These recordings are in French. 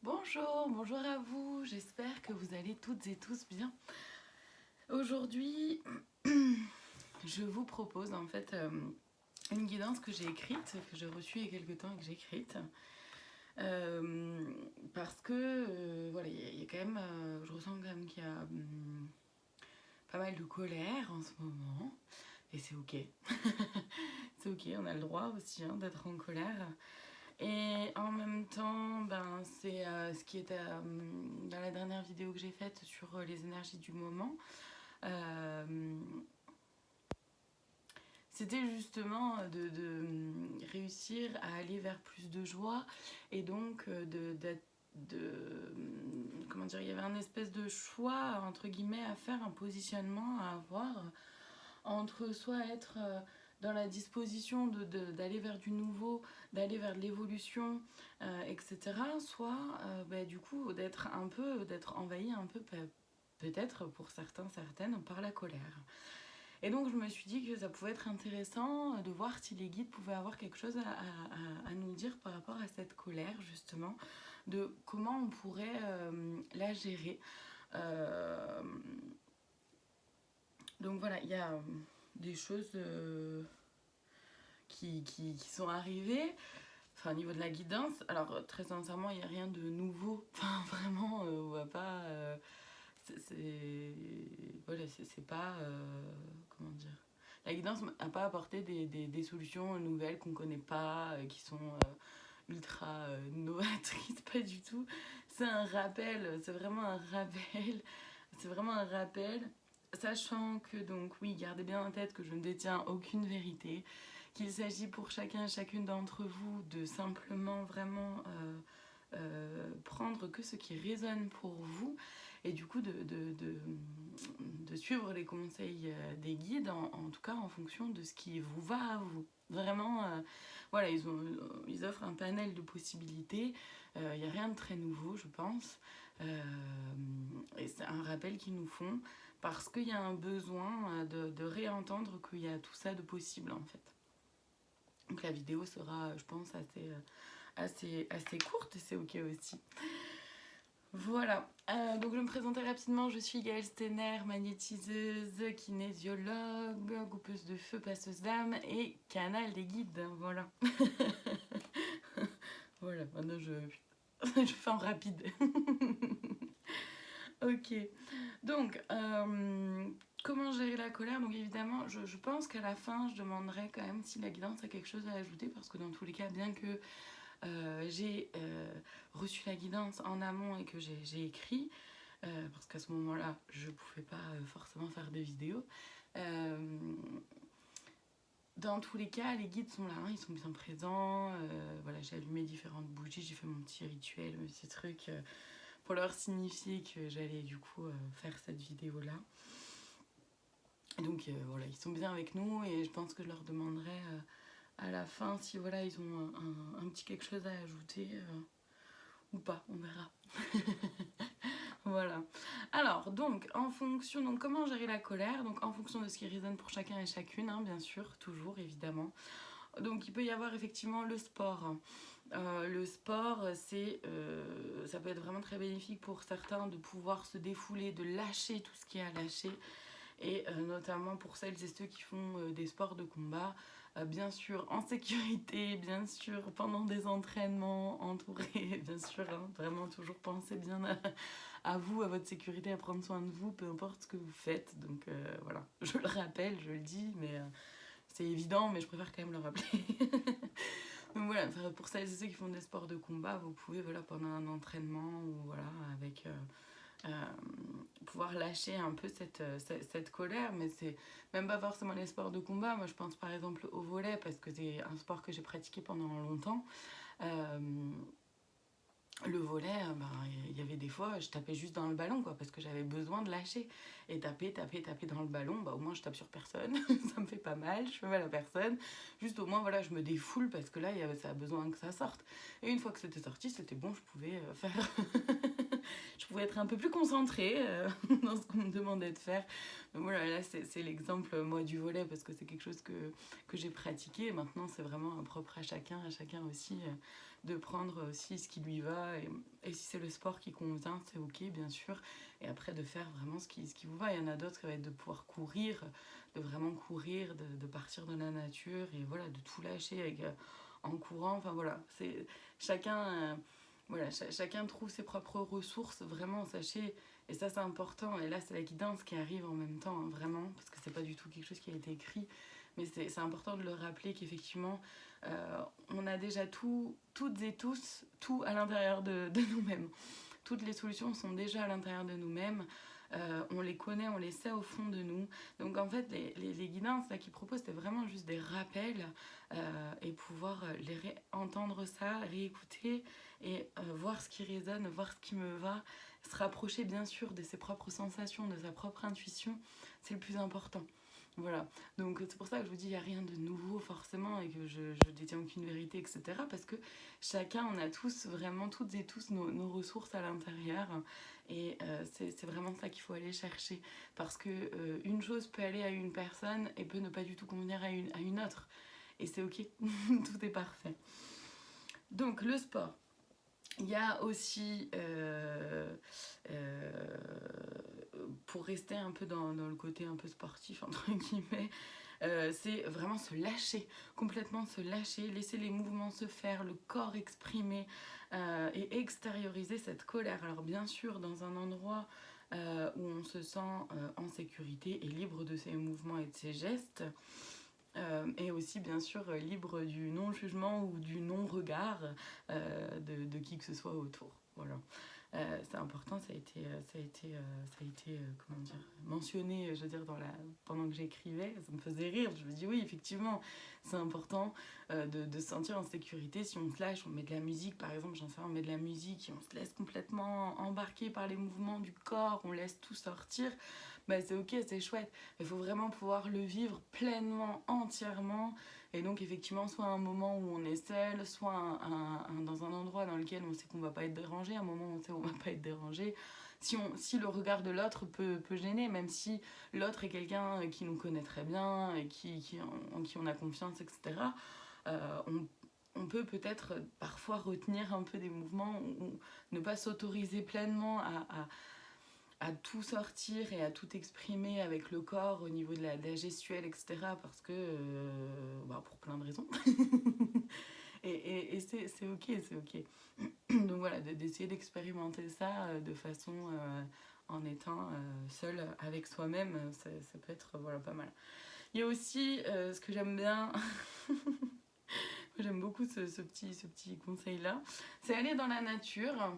Bonjour, bonjour à vous, j'espère que vous allez toutes et tous bien. Aujourd'hui, je vous propose en fait une guidance que j'ai écrite, que j'ai reçue il y a quelques temps et que j'ai écrite. Parce que voilà, il y a quand même, je ressens quand même qu'il y a pas mal de colère en ce moment. Et c'est ok. C'est ok, on a le droit aussi d'être en colère. Et en même temps, c'est ce qui était dans la dernière vidéo que j'ai faite sur les énergies du moment. C'était justement de réussir à aller vers plus de joie et donc comment dire, il y avait un espèce de choix entre guillemets à faire, un positionnement à avoir entre soit être dans la disposition d'aller vers du nouveau, d'aller vers de l'évolution, etc. Soit du coup d'être envahi un peu peut-être pour certains, certaines, par la colère. Et donc je me suis dit que ça pouvait être intéressant de voir si les guides pouvaient avoir quelque chose à nous dire par rapport à cette colère justement, de comment on pourrait la gérer. Donc voilà, il y a des choses qui sont arrivées. Enfin, au niveau de la guidance, alors très sincèrement, il n'y a rien de nouveau. Enfin, vraiment, on va pas. Voilà, c'est pas. Comment dire. La guidance n'a pas apporté des solutions nouvelles qu'on connaît pas, qui sont ultra novatrices, pas du tout. C'est un rappel, c'est vraiment un rappel. C'est vraiment un rappel. Sachant que, donc, oui, gardez bien en tête que je ne détiens aucune vérité, qu'il s'agit pour chacun et chacune d'entre vous de simplement vraiment prendre que ce qui résonne pour vous et du coup de suivre les conseils des guides, en tout cas en fonction de ce qui vous va à vous. Vraiment, voilà, ils offrent un panel de possibilités, il n'y a rien de très nouveau, je pense. Et c'est un rappel qu'ils nous font parce qu'il y a un besoin de réentendre qu'il y a tout ça de possible en fait. Donc la vidéo sera, je pense, assez courte et c'est ok aussi. Voilà, donc je vais me présenter rapidement, je suis Gaëlle Stener, magnétiseuse, kinésiologue, coupeuse de feu, passeuse d'âme et canal des guides, voilà. Voilà, maintenant je fais en rapide. Ok, donc comment gérer la colère? Donc évidemment, je pense qu'à la fin, je demanderai quand même si la guidance a quelque chose à ajouter, parce que dans tous les cas, bien que j'ai reçu la guidance en amont et que j'ai écrit, parce qu'à ce moment-là, je ne pouvais pas forcément faire de vidéos. Dans tous les cas, les guides sont là, ils sont bien présents. Voilà, j'ai allumé différentes bougies, j'ai fait mon petit rituel, mon petit truc pour leur signifier que j'allais du coup faire cette vidéo-là. Donc voilà, ils sont bien avec nous et je pense que je leur demanderai à la fin si voilà, ils ont un petit quelque chose à ajouter ou pas, on verra. Voilà. Alors, donc, en fonction, donc comment gérer la colère? Donc, en fonction de ce qui résonne pour chacun et chacune, bien sûr, toujours, évidemment. Donc, il peut y avoir effectivement le sport. Le sport, ça peut être vraiment très bénéfique pour certains de pouvoir se défouler, de lâcher tout ce qui est à lâcher. Et notamment pour celles et ceux qui font des sports de combat, bien sûr en sécurité, bien sûr pendant des entraînements, entourés, bien sûr, vraiment toujours penser bien à vous, à votre sécurité, à prendre soin de vous, peu importe ce que vous faites. Donc voilà, je le rappelle, je le dis, mais c'est évident, mais je préfère quand même le rappeler. Donc voilà, pour celles et ceux qui font des sports de combat, vous pouvez voilà, pendant un entraînement ou voilà, avec pouvoir lâcher un peu cette colère, mais c'est même pas forcément les sports de combat. Moi je pense par exemple au volley parce que c'est un sport que j'ai pratiqué pendant longtemps. Le volley, il y avait des fois je tapais juste dans le ballon quoi, parce que j'avais besoin de lâcher et taper dans le ballon, au moins je tape sur personne. Ça me fait pas mal, je fais mal à personne, juste au moins voilà, je me défoule parce que là ça a besoin que ça sorte, et une fois que c'était sorti c'était bon, je pouvais pouvais être un peu plus concentrée dans ce qu'on me demandait de faire. Donc voilà, là c'est l'exemple moi du volley parce que c'est quelque chose que j'ai pratiqué. Maintenant c'est vraiment propre à chacun aussi de prendre aussi ce qui lui va et si c'est le sport qui convient, c'est ok bien sûr. Et après de faire vraiment ce qui vous va. Il y en a d'autres qui va être de pouvoir courir, de vraiment courir, de partir dans la nature et voilà, de tout lâcher avec, en courant. Enfin voilà, c'est chacun... voilà, chacun trouve ses propres ressources, vraiment, sachez, et ça c'est important, et là c'est la guidance qui arrive en même temps, hein, vraiment, parce que c'est pas du tout quelque chose qui a été écrit, mais c'est important de le rappeler qu'effectivement, on a déjà toutes et tous, tout à l'intérieur de nous-mêmes. Toutes les solutions sont déjà à l'intérieur de nous-mêmes, on les connaît, on les sait au fond de nous. Donc en fait, les guidances là, qu'ils proposent, c'est vraiment juste des rappels et pouvoir entendre ça, réécouter et voir ce qui résonne, voir ce qui me va, se rapprocher bien sûr de ses propres sensations, de sa propre intuition, c'est le plus important. Voilà, donc c'est pour ça que je vous dis il n'y a rien de nouveau forcément et que je détiens aucune vérité, etc. Parce que chacun, on a tous, vraiment toutes et tous nos ressources à l'intérieur et c'est vraiment ça qu'il faut aller chercher. Parce que une chose peut aller à une personne et peut ne pas du tout convenir à une autre. Et c'est ok, tout est parfait. Donc le sport. Il y a aussi, pour rester un peu dans le côté un peu sportif, entre guillemets, c'est vraiment se lâcher, complètement se lâcher, laisser les mouvements se faire, le corps exprimer et extérioriser cette colère. Alors bien sûr, dans un endroit où on se sent en sécurité et libre de ses mouvements et de ses gestes, et aussi bien sûr libre du non-jugement ou du non-regard de qui que ce soit autour. Voilà. C'est important, ça a été comment dire, mentionné, je veux dire, pendant que j'écrivais, ça me faisait rire. Je me dis oui, effectivement, c'est important de se sentir en sécurité. Si on se lâche, on met de la musique, par exemple, j'en sais rien, on met de la musique et on se laisse complètement embarquer par les mouvements du corps, on laisse tout sortir. Bah c'est ok, c'est chouette. Il faut vraiment pouvoir le vivre pleinement, entièrement. Et donc effectivement, soit un moment où on est seul, soit dans un endroit dans lequel on sait qu'on va pas être dérangé, un moment où on sait qu'on va pas être dérangé. Si le regard de l'autre peut gêner, même si l'autre est quelqu'un qui nous connaît très bien, et en qui on a confiance, etc., on peut peut-être parfois retenir un peu des mouvements ou ne pas s'autoriser pleinement à tout sortir et à tout exprimer avec le corps au niveau de la gestuelle, etc. Parce que, pour plein de raisons. et c'est ok, c'est ok. Donc voilà, d'essayer d'expérimenter ça de façon en étant seul avec soi-même, ça peut être voilà, pas mal. Il y a aussi ce que j'aime bien, j'aime beaucoup ce petit conseil-là, c'est aller dans la nature.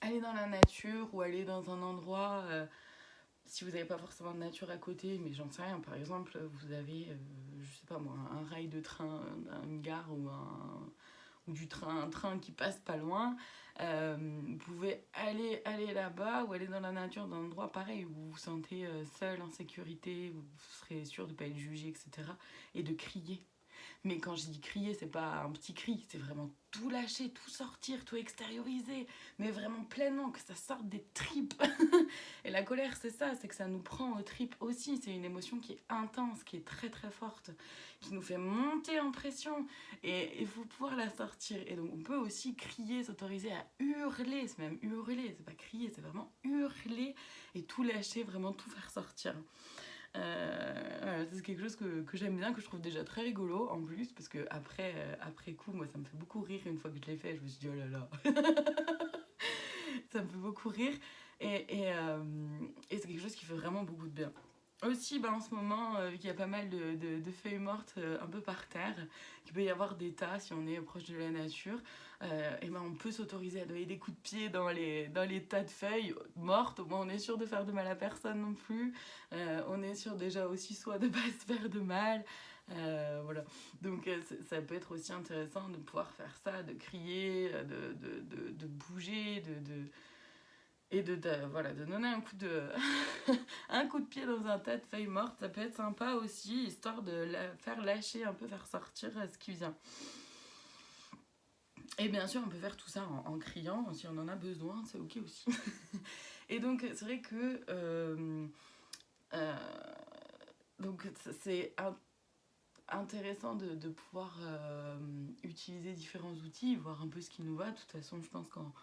Aller dans la nature ou aller dans un endroit, si vous n'avez pas forcément de nature à côté, mais j'en sais rien, par exemple, vous avez, je sais pas moi, un rail de train, une gare ou un train qui passe pas loin, vous pouvez aller là-bas ou aller dans la nature, dans un endroit pareil où vous vous sentez seul, en sécurité, où vous serez sûr de ne pas être jugé, etc. Et de crier. Mais quand je dis crier, c'est pas un petit cri, c'est vraiment tout lâcher, tout sortir, tout extérioriser, mais vraiment pleinement, que ça sorte des tripes. Et la colère, c'est ça, c'est que ça nous prend aux tripes aussi. C'est une émotion qui est intense, qui est très très forte, qui nous fait monter en pression. Et il faut pouvoir la sortir. Et donc on peut aussi crier, s'autoriser à hurler, c'est même hurler, c'est pas crier, c'est vraiment hurler et tout lâcher, vraiment tout faire sortir. Voilà, c'est quelque chose que j'aime bien, que je trouve déjà très rigolo en plus, parce que après coup, moi ça me fait beaucoup rire. Une fois que je l'ai fait, je me suis dit oh là là. Ça me fait beaucoup rire et c'est quelque chose qui fait vraiment beaucoup de bien. Aussi, en ce moment, vu qu'il y a pas mal de feuilles mortes un peu par terre, qu'il peut y avoir des tas si on est proche de la nature, et on peut s'autoriser à donner des coups de pied dans les tas de feuilles mortes. Au moins, on est sûr de faire de mal à personne non plus. On est sûr déjà aussi soit de ne pas se faire de mal. Voilà. Donc, ça peut être aussi intéressant de pouvoir faire ça, de crier, de bouger, et de donner un coup un coup de pied dans un tas de feuilles mortes. Ça peut être sympa aussi, histoire de faire lâcher un peu, faire sortir ce qui vient. Et bien sûr, on peut faire tout ça en criant, si on en a besoin, c'est ok aussi. Et donc, c'est vrai que euh, donc c'est intéressant de pouvoir utiliser différents outils, voir un peu ce qui nous va. De toute façon, je pense qu'en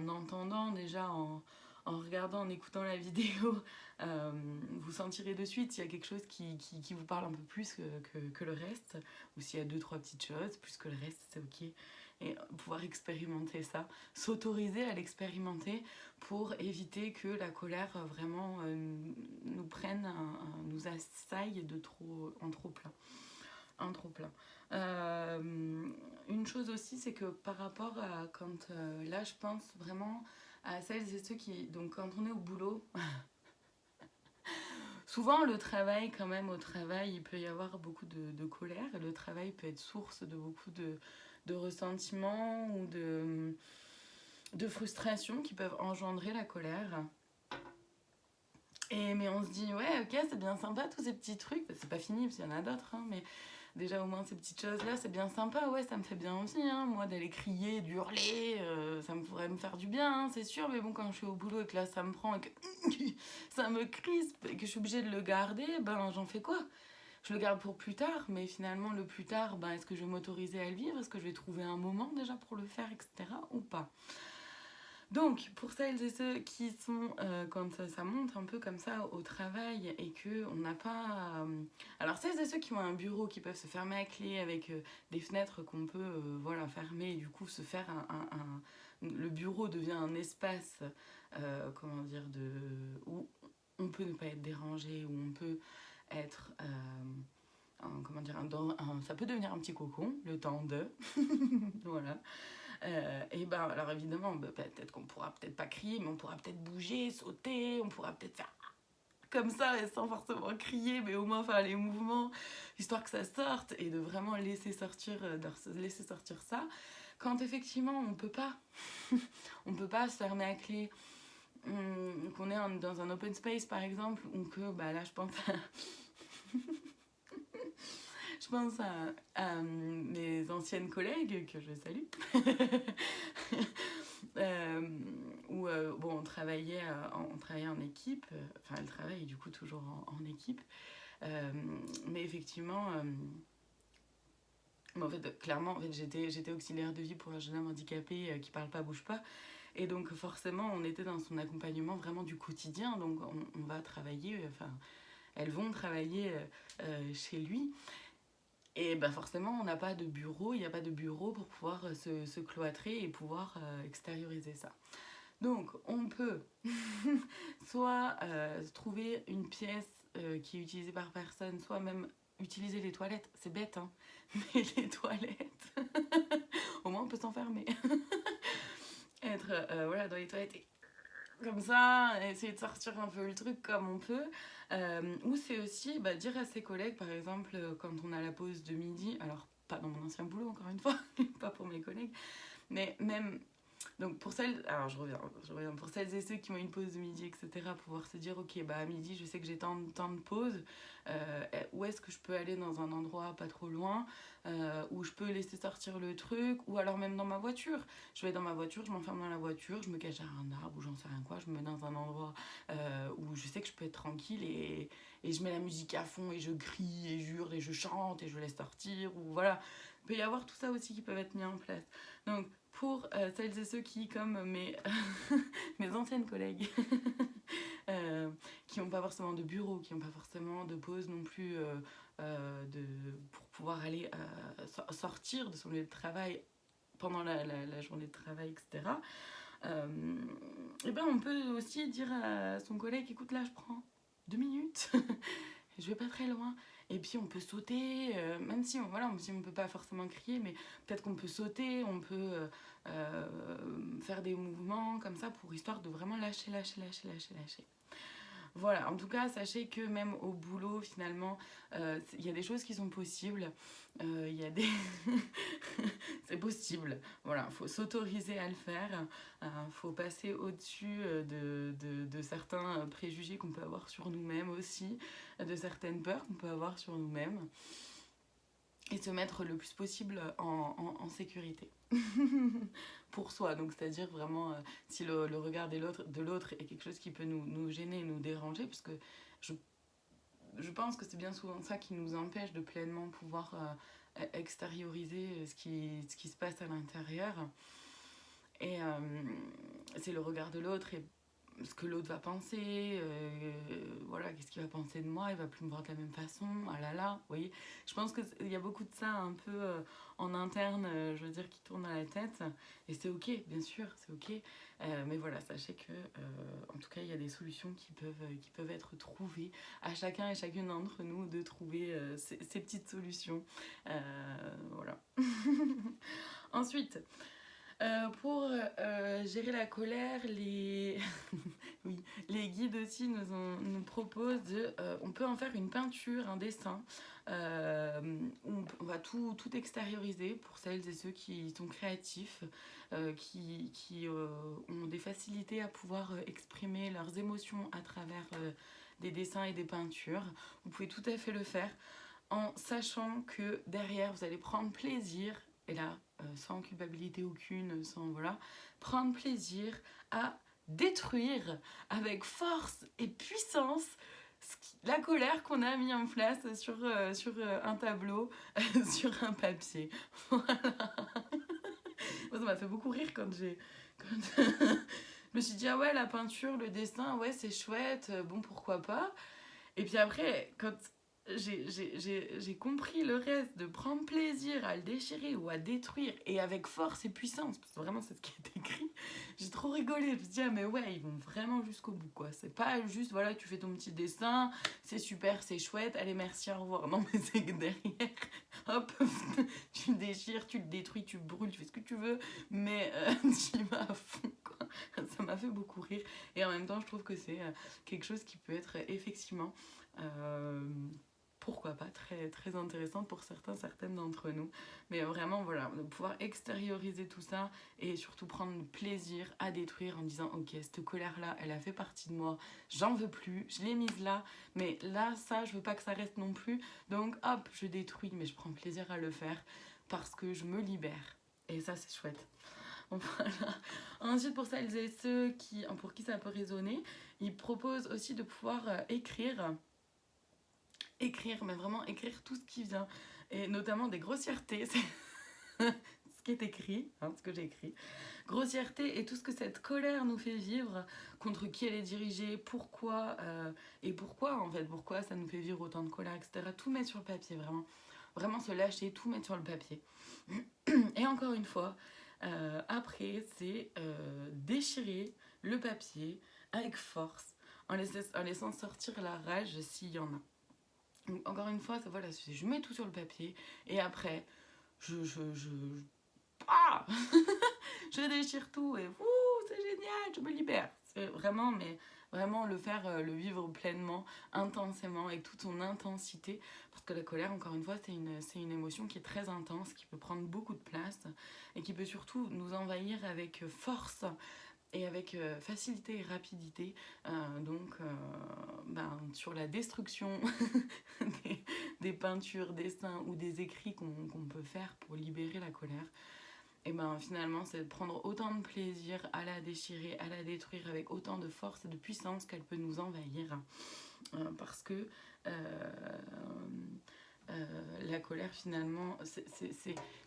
entendant déjà, en regardant, en écoutant la vidéo, vous sentirez de suite s'il y a quelque chose qui vous parle un peu plus que le reste, ou s'il y a deux, trois petites choses, plus que le reste, c'est ok. Et pouvoir expérimenter ça, s'autoriser à l'expérimenter pour éviter que la colère vraiment nous prenne, nous assaille en trop plein. Un trop plein. Une chose aussi, c'est que par rapport à quand là, je pense vraiment à celles et ceux qui. Donc, quand on est au boulot, souvent le travail, quand même, au travail, il peut y avoir beaucoup de colère. Et le travail peut être source de beaucoup de ressentiments ou de frustration qui peuvent engendrer la colère. Mais on se dit, ouais, ok, c'est bien sympa tous ces petits trucs. C'est pas fini, parce qu'il y en a d'autres, hein, mais déjà au moins ces petites choses-là, c'est bien sympa. Ouais, ça me fait bien aussi, hein, moi, d'aller crier, d'hurler, ça me pourrait me faire du bien, hein, c'est sûr. Mais bon, quand je suis au boulot et que là, ça me prend et que ça me crispe et que je suis obligée de le garder, ben, j'en fais quoi? Je le garde pour plus tard, mais finalement, le plus tard, ben, est-ce que je vais m'autoriser à le vivre? Est-ce que je vais trouver un moment déjà pour le faire, etc. ou pas? Donc, pour celles et ceux qui sont, quand ça monte un peu comme ça au travail et qu'on n'a pas... alors, celles et ceux qui ont un bureau qui peuvent se fermer à clé avec des fenêtres qu'on peut voilà, fermer et du coup se faire le bureau devient un espace, comment dire, où on peut ne pas être dérangé, où on peut être... comment dire, ça peut devenir un petit cocon, le temps de... voilà. Et ben, alors évidemment, peut-être qu'on pourra peut-être pas crier, mais on pourra peut-être bouger, sauter, on pourra peut-être faire comme ça, et sans forcément crier, mais au moins faire les mouvements, histoire que ça sorte, et de vraiment laisser sortir ça. Quand effectivement, on peut pas se fermer à clé, qu'on est dans un open space par exemple, ou que, bah là, je pense je pense à mes anciennes collègues que je salue. Où bon, on travaillait en équipe, enfin elle travaille du coup toujours en équipe, mais effectivement, en fait, clairement, en fait, j'étais auxiliaire de vie pour un jeune homme handicapé qui parle pas, bouge pas, et donc forcément on était dans son accompagnement vraiment du quotidien, donc on va travailler, enfin elles vont travailler chez lui. Et bah forcément, on n'a pas de bureau, il n'y a pas de bureau pour pouvoir se cloîtrer et pouvoir extérioriser ça. Donc, on peut soit trouver une pièce qui est utilisée par personne, soit même utiliser les toilettes. C'est bête, hein, mais les toilettes, au moins on peut s'enfermer. Être voilà, dans les toilettes et comme ça, essayer de sortir un peu le truc comme on peut. Ou c'est aussi dire à ses collègues, par exemple, quand on a la pause de midi, alors pas dans mon ancien boulot encore une fois, pas pour mes collègues, mais même donc pour celles, alors je reviens, pour celles et ceux qui ont une pause de midi, etc., pouvoir se dire, ok, bah à midi, je sais que j'ai tant de pauses, où est-ce que je peux aller dans un endroit pas trop loin, où je peux laisser sortir le truc, ou alors même dans ma voiture. Je vais dans ma voiture, je m'enferme dans la voiture, je me cache derrière un arbre, ou j'en sais rien quoi, je me mets dans un endroit où je sais que je peux être tranquille, et je mets la musique à fond, et je crie, et jure, et je chante, et je laisse sortir, ou voilà. Il peut y avoir tout ça aussi qui peuvent être mis en place. Donc, pour celles et ceux qui, comme mes anciennes collègues, qui n'ont pas forcément de bureau, qui n'ont pas forcément de pause non plus pour pouvoir aller sortir de son lieu de travail pendant la journée de travail, etc. Et ben on peut aussi dire à son collègue, écoute là je prends 2 minutes, je vais pas très loin. Et puis on peut sauter, même si on peut pas forcément crier, mais peut-être qu'on peut sauter, on peut faire des mouvements comme ça pour histoire de vraiment lâcher. Voilà, en tout cas, sachez que même au boulot, finalement, il y a des choses qui sont possibles. Il y a des... c'est possible. Voilà, il faut s'autoriser à le faire. Il faut passer au-dessus de certains préjugés qu'on peut avoir sur nous-mêmes aussi, de certaines peurs qu'on peut avoir sur nous-mêmes. et se mettre le plus possible en sécurité pour soi. Donc c'est-à-dire vraiment si le regard de l'autre est quelque chose qui peut nous gêner, nous déranger, parce que je, je pense que c'est bien souvent ça qui nous empêche de pleinement pouvoir extérioriser ce qui se passe à l'intérieur. Et c'est le regard de l'autre et ce que l'autre va penser, voilà, qu'est-ce qu'il va penser de moi, il va plus me voir de la même façon, ah là là, vous voyez. Je pense qu'il y a beaucoup de ça un peu en interne, je veux dire, qui tourne à la tête, et c'est ok, bien sûr, c'est ok, mais voilà, sachez que, en tout cas, il y a des solutions qui peuvent être trouvées, à chacun et chacune d'entre nous de trouver ces petites solutions, voilà. Ensuite, pour gérer la colère, oui, les guides aussi nous proposent on peut en faire une peinture, un dessin. On va tout extérioriser pour celles et ceux qui sont créatifs, qui ont des facilités à pouvoir exprimer leurs émotions à travers des dessins et des peintures. Vous pouvez tout à fait le faire en sachant que derrière vous allez prendre plaisir, et là sans culpabilité aucune, sans voilà, prendre plaisir à détruire avec force et puissance la colère qu'on a mis en place sur un tableau, sur un papier. Voilà. Moi, ça m'a fait beaucoup rire quand je me suis dit, ah ouais, la peinture, le dessin, ouais, c'est chouette, bon, pourquoi pas. Et puis après, quand j'ai compris le reste, de prendre plaisir à le déchirer ou à détruire, et avec force et puissance, parce que vraiment c'est ce qui est écrit, j'ai trop rigolé. Je me suis dit, ah mais ouais, ils vont vraiment jusqu'au bout, quoi. C'est pas juste, voilà, tu fais ton petit dessin, c'est super, c'est chouette, allez, merci, au revoir. Non, mais c'est que derrière, hop, tu le déchires, tu le détruis, tu le brûles, tu fais ce que tu veux, mais tu y vas à fond, quoi. Ça m'a fait beaucoup rire, et en même temps, je trouve que c'est quelque chose qui peut être effectivement pourquoi pas très, très intéressante pour certaines d'entre nous, mais vraiment voilà, de pouvoir extérioriser tout ça et surtout prendre plaisir à détruire en disant ok, cette colère là elle a fait partie de moi, j'en veux plus, je l'ai mise là, mais là ça je veux pas que ça reste non plus, donc hop je détruis, mais je prends plaisir à le faire parce que je me libère, et ça c'est chouette. Voilà. Ensuite, pour celles et ceux pour qui ça peut résonner, ils proposent aussi de pouvoir écrire, mais vraiment écrire tout ce qui vient, et notamment des grossièretés, c'est ce qui est écrit, hein, ce que j'ai écrit, grossièreté et tout ce que cette colère nous fait vivre, contre qui elle est dirigée, pourquoi, et pourquoi en fait, pourquoi ça nous fait vivre autant de colère, etc. Tout mettre sur le papier, vraiment, vraiment se lâcher, tout mettre sur le papier. Et encore une fois, après, c'est déchirer le papier avec force, en laissant sortir la rage s'il y en a. Donc, encore une fois, voilà, je mets tout sur le papier et après, ah je déchire tout et c'est génial, je me libère. C'est vraiment, mais vraiment le faire, le vivre pleinement, intensément, avec toute son intensité. Parce que la colère, encore une fois, c'est une émotion qui est très intense, qui peut prendre beaucoup de place et qui peut surtout nous envahir avec force et avec facilité et rapidité, sur la destruction des peintures, dessins ou des écrits qu'on peut faire pour libérer la colère, et finalement c'est de prendre autant de plaisir à la déchirer, à la détruire avec autant de force et de puissance qu'elle peut nous envahir, parce que la colère finalement,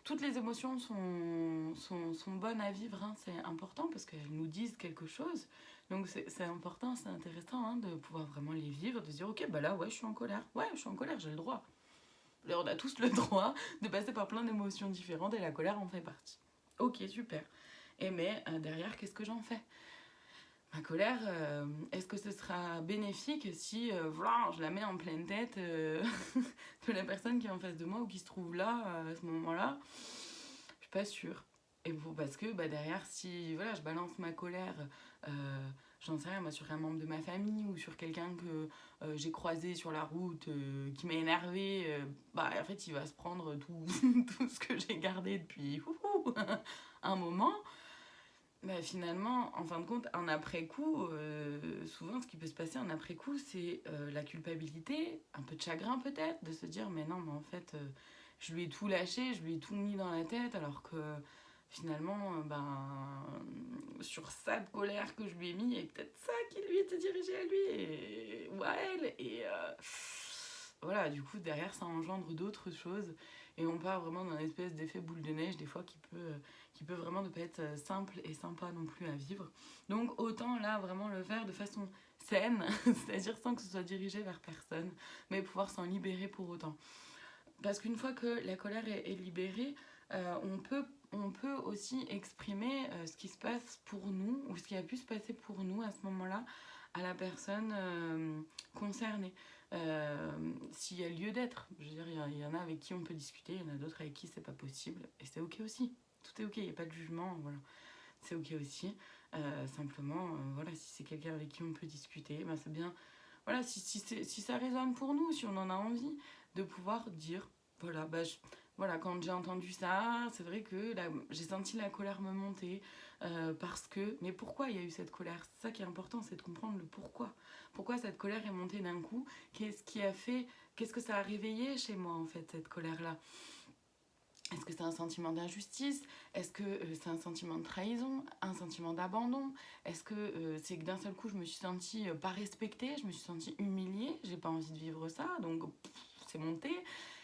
toutes les émotions sont bonnes à vivre, hein, c'est important parce qu'elles nous disent quelque chose, donc c'est important, c'est intéressant, hein, de pouvoir vraiment les vivre, de se dire ok, bah là ouais je suis en colère, j'ai le droit. Là, on a tous le droit de passer par plein d'émotions différentes et la colère en fait partie. Ok, super. Et mais derrière, qu'est-ce que j'en fais ? Ma colère, est-ce que ce sera bénéfique si je la mets en pleine tête de la personne qui est en face de moi ou qui se trouve là à ce moment-là ? Je suis pas sûre. Et parce que derrière, si voilà, je balance ma colère, j'en sais rien, moi, sur un membre de ma famille ou sur quelqu'un que j'ai croisé sur la route, qui m'a énervé, en fait, il va se prendre tout, tout ce que j'ai gardé depuis un moment. Finalement, en fin de compte, en après-coup, souvent ce qui peut se passer en après-coup, c'est la culpabilité, un peu de chagrin peut-être, de se dire mais non, mais en fait, je lui ai tout lâché, je lui ai tout mis dans la tête, alors que finalement, sur ça de colère que je lui ai mis, il y a peut-être ça qui lui était dirigé à lui ou à elle. Et voilà, du coup, derrière, ça engendre d'autres choses. Et on part vraiment dans une espèce d'effet boule de neige, des fois, qui peut vraiment ne pas être simple et sympa non plus à vivre. Donc, autant là, vraiment le faire de façon saine, c'est-à-dire sans que ce soit dirigé vers personne, mais pouvoir s'en libérer pour autant. Parce qu'une fois que la colère est libérée, on peut aussi exprimer ce qui se passe pour nous ou ce qui a pu se passer pour nous à ce moment-là à la personne concernée. S'il y a lieu d'être. Je veux dire, il y en a avec qui on peut discuter, il y en a d'autres avec qui c'est pas possible. Et c'est ok aussi. Tout est ok, il n'y a pas de jugement. Voilà. C'est ok aussi. Simplement, voilà, si c'est quelqu'un avec qui on peut discuter, ben c'est bien. Voilà, si ça résonne pour nous, si on en a envie, de pouvoir dire, voilà, voilà, quand j'ai entendu ça, c'est vrai que j'ai senti la colère me monter parce que... Mais pourquoi il y a eu cette colère? C'est ça qui est important, c'est de comprendre le pourquoi. Pourquoi cette colère est montée d'un coup? Qu'est-ce qui a fait... Qu'est-ce que ça a réveillé chez moi, en fait, cette colère-là? Est-ce que c'est un sentiment d'injustice? Est-ce que c'est un sentiment de trahison? Un sentiment d'abandon? Est-ce que c'est que d'un seul coup je me suis sentie pas respectée? Je me suis sentie humiliée? J'ai pas envie de vivre ça, donc c'est monté.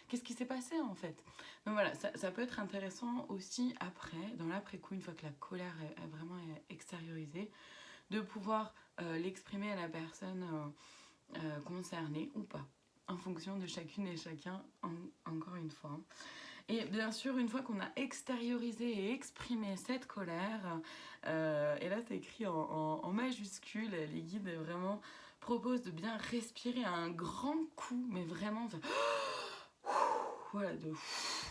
Qu'est-ce qui s'est passé en fait? Donc voilà, ça peut être intéressant aussi après, dans l'après-coup, une fois que la colère est vraiment extériorisée, de pouvoir l'exprimer à la personne concernée ou pas, en fonction de chacune et chacun, encore une fois. Et bien sûr, une fois qu'on a extériorisé et exprimé cette colère, et là c'est écrit en majuscule, les guides vraiment proposent de bien respirer à un grand coup, mais vraiment, voilà, de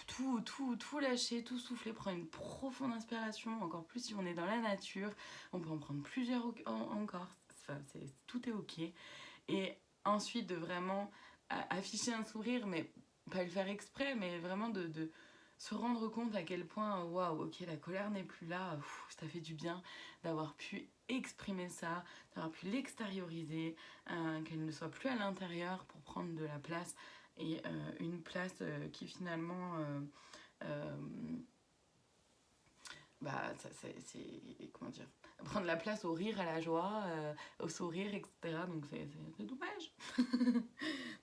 tout lâcher, tout souffler, prendre une profonde inspiration, encore plus si on est dans la nature, on peut en prendre plusieurs encore, enfin, tout est ok. Et ensuite de vraiment afficher un sourire, mais pas le faire exprès, mais vraiment de se rendre compte à quel point, waouh, ok, la colère n'est plus là, ça fait du bien d'avoir pu exprimer ça, d'avoir pu l'extérioriser, qu'elle ne soit plus à l'intérieur pour prendre de la place, et une place qui finalement... c'est comment dire, prendre la place au rire, à la joie, au sourire, etc. Donc c'est dommage.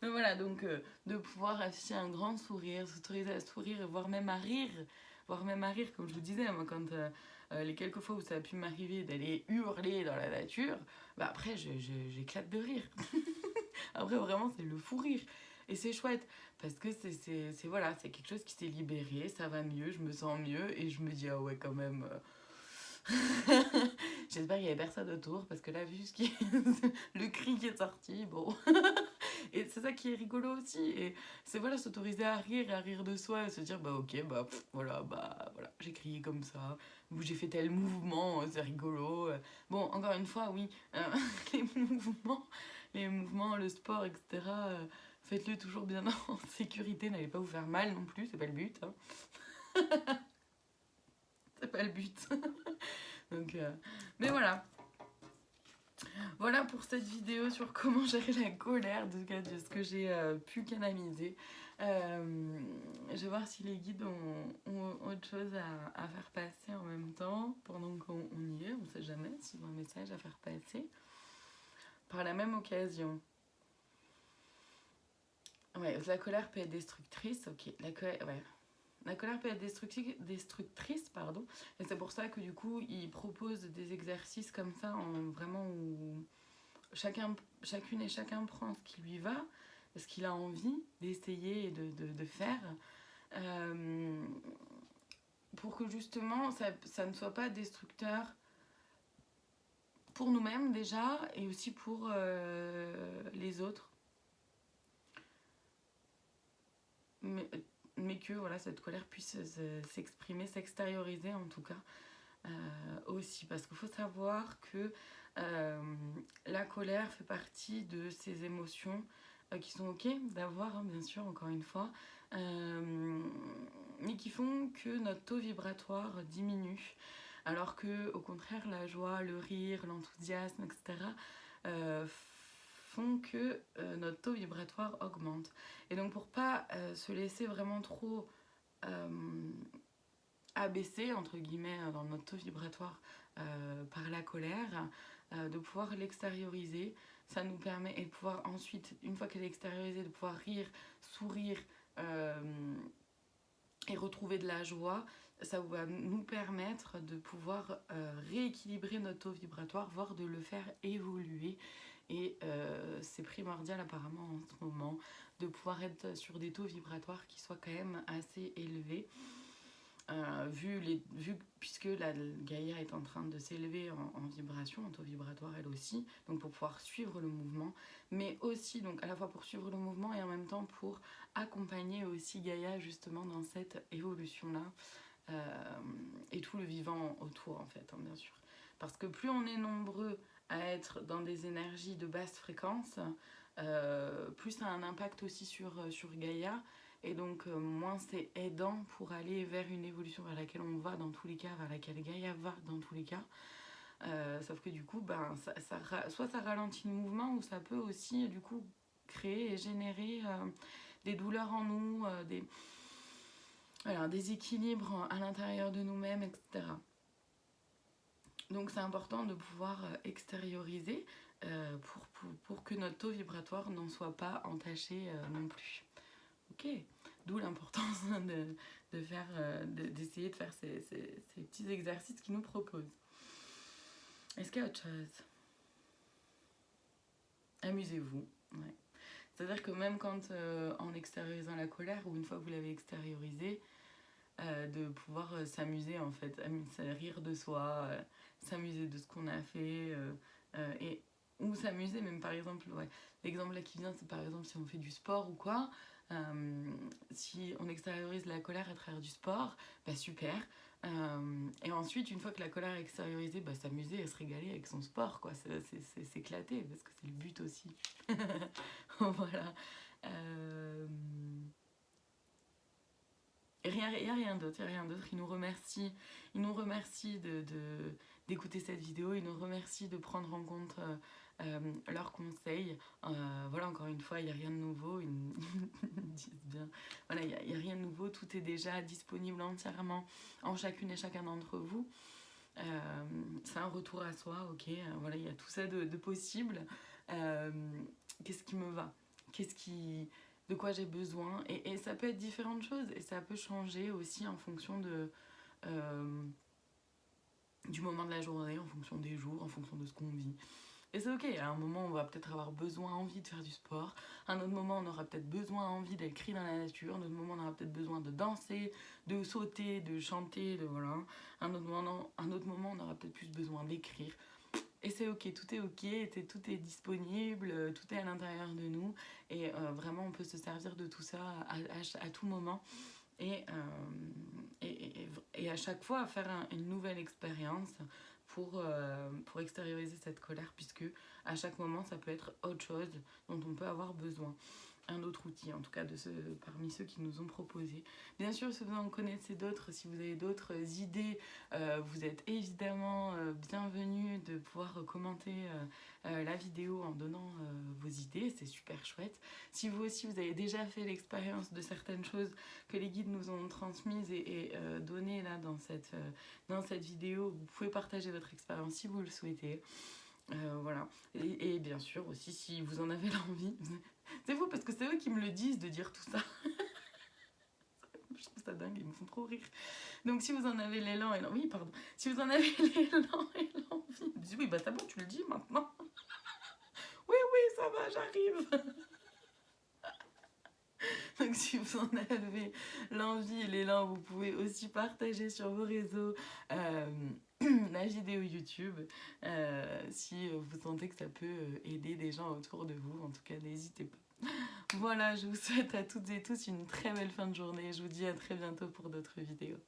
Donc voilà, donc de pouvoir afficher un grand sourire, s'autoriser à sourire, voire même à rire, comme je vous disais, moi quand les quelques fois où ça a pu m'arriver d'aller hurler dans la nature, après j'éclate de rire. Après vraiment c'est le fou rire. Et c'est chouette parce que voilà, c'est quelque chose qui s'est libéré, ça va mieux, je me sens mieux et je me dis ah ouais quand même. J'espère qu'il y avait personne autour parce que là vu le cri qui est sorti, bon. Et c'est ça qui est rigolo aussi. Et c'est voilà, s'autoriser à rire de soi et se dire bah ok, voilà, j'ai crié comme ça, ou j'ai fait tel mouvement, c'est rigolo. Bon, encore une fois, oui, les mouvements, le sport, etc. Faites-le toujours bien en sécurité, n'allez pas vous faire mal non plus, c'est pas le but. Hein. C'est pas le but. Donc, mais voilà. Voilà pour cette vidéo sur comment gérer la colère, de ce que j'ai pu canaliser. Je vais voir si les guides ont autre chose à faire passer en même temps, pendant qu'on y est, on sait jamais s'ils ont un message à faire passer. Par la même occasion. Ouais, la colère peut être destructrice, ok. La colère peut être destructrice, pardon. Et c'est pour ça que du coup, ils proposent des exercices comme ça, vraiment où chacune et chacun prend ce qui lui va, ce qu'il a envie d'essayer et de faire, pour que justement, ça ne soit pas destructeur pour nous-mêmes déjà, et aussi pour les autres. Mais que voilà, cette colère puisse s'exprimer, s'extérioriser en tout cas aussi. Parce qu'il faut savoir que la colère fait partie de ces émotions qui sont ok d'avoir, hein, bien sûr, encore une fois, mais qui font que notre taux vibratoire diminue. Alors que, au contraire, la joie, le rire, l'enthousiasme, etc., font que notre taux vibratoire augmente. Et donc pour pas se laisser vraiment trop abaisser, entre guillemets, dans notre taux vibratoire par la colère, de pouvoir l'extérioriser. Ça nous permet, et de pouvoir ensuite, une fois qu'elle est extériorisée, de pouvoir rire, sourire et retrouver de la joie. Ça va nous permettre de pouvoir rééquilibrer notre taux vibratoire, voire de le faire évoluer. Et c'est primordial apparemment en ce moment de pouvoir être sur des taux vibratoires qui soient quand même assez élevés. Puisque la Gaïa est en train de s'élever en vibration, en taux vibratoire elle aussi, donc pour pouvoir suivre le mouvement, mais aussi donc à la fois pour suivre le mouvement et en même temps pour accompagner aussi Gaïa justement dans cette évolution-là, et tout le vivant autour en fait, hein, bien sûr. Parce que plus on est nombreux à être dans des énergies de basse fréquence, plus ça a un impact aussi sur Gaïa. Et donc, moins c'est aidant pour aller vers une évolution vers laquelle on va dans tous les cas, vers laquelle Gaïa va dans tous les cas. Sauf que du coup, ben, soit ça ralentit le mouvement, ou ça peut aussi du coup créer et générer des douleurs en nous, un déséquilibre à l'intérieur de nous-mêmes, etc. Donc c'est important de pouvoir extérioriser pour que notre taux vibratoire n'en soit pas entaché non plus. Ok, d'où l'importance d'essayer de faire ces petits exercices qu'ils nous proposent. Est-ce qu'il y a autre chose? Amusez-vous. Ouais. C'est-à-dire que même quand en extériorisant la colère, ou une fois que vous l'avez extériorisée, de pouvoir s'amuser en fait, rire de soi, s'amuser de ce qu'on a fait, ou s'amuser même par exemple, ouais, l'exemple là qui vient c'est par exemple si on fait du sport ou quoi, si on extériorise la colère à travers du sport, bah super, et ensuite une fois que la colère est extériorisée, bah s'amuser et se régaler avec son sport quoi, c'est s'éclater parce que c'est le but aussi. Voilà. Il n'y a rien d'autre, il nous remercie d'écouter cette vidéo, il nous remercie de prendre en compte leurs conseils. Voilà, encore une fois, il n'y a rien de nouveau, ils nous disent bien. Voilà, il n'y a rien de nouveau, tout est déjà disponible entièrement en chacune et chacun d'entre vous. C'est un retour à soi, ok, voilà, il y a tout ça de possible. Qu'est-ce qui me va? De quoi j'ai besoin, et ça peut être différentes choses, et ça peut changer aussi en fonction du moment de la journée, en fonction des jours, en fonction de ce qu'on vit. Et c'est ok, à un moment on va peut-être avoir envie de faire du sport, à un autre moment on aura peut-être envie d'aller crier dans la nature, à un autre moment on aura peut-être besoin de danser, de sauter, de chanter, voilà. À un autre moment on aura peut-être plus besoin d'écrire. Et c'est ok, tout est disponible, tout est à l'intérieur de nous, et vraiment on peut se servir de tout ça à tout moment, et à chaque fois faire une nouvelle expérience pour extérioriser cette colère, puisque à chaque moment ça peut être autre chose dont on peut avoir besoin. Un autre outil, en tout cas parmi ceux qui nous ont proposé. Bien sûr, si vous en connaissez d'autres, si vous avez d'autres idées, vous êtes évidemment bienvenus de pouvoir commenter la vidéo en donnant vos idées, c'est super chouette. Si vous aussi vous avez déjà fait l'expérience de certaines choses que les guides nous ont transmises et données là dans cette vidéo, vous pouvez partager votre expérience si vous le souhaitez. Voilà, et bien sûr aussi si vous en avez l'envie. C'est fou parce que c'est eux qui me le disent de dire tout ça. Je trouve ça dingue, ils me font trop rire. Donc si vous en avez l'élan et l'envie, si vous en avez l'élan et l'envie, ils me disent oui bah c'est bon, tu le dis maintenant. Oui ça va, j'arrive. Donc si vous en avez l'envie et l'élan, vous pouvez aussi partager sur vos réseaux la vidéo YouTube, si vous sentez que ça peut aider des gens autour de vous. En tout cas, n'hésitez pas. Voilà, je vous souhaite à toutes et tous une très belle fin de journée. Je vous dis à très bientôt pour d'autres vidéos.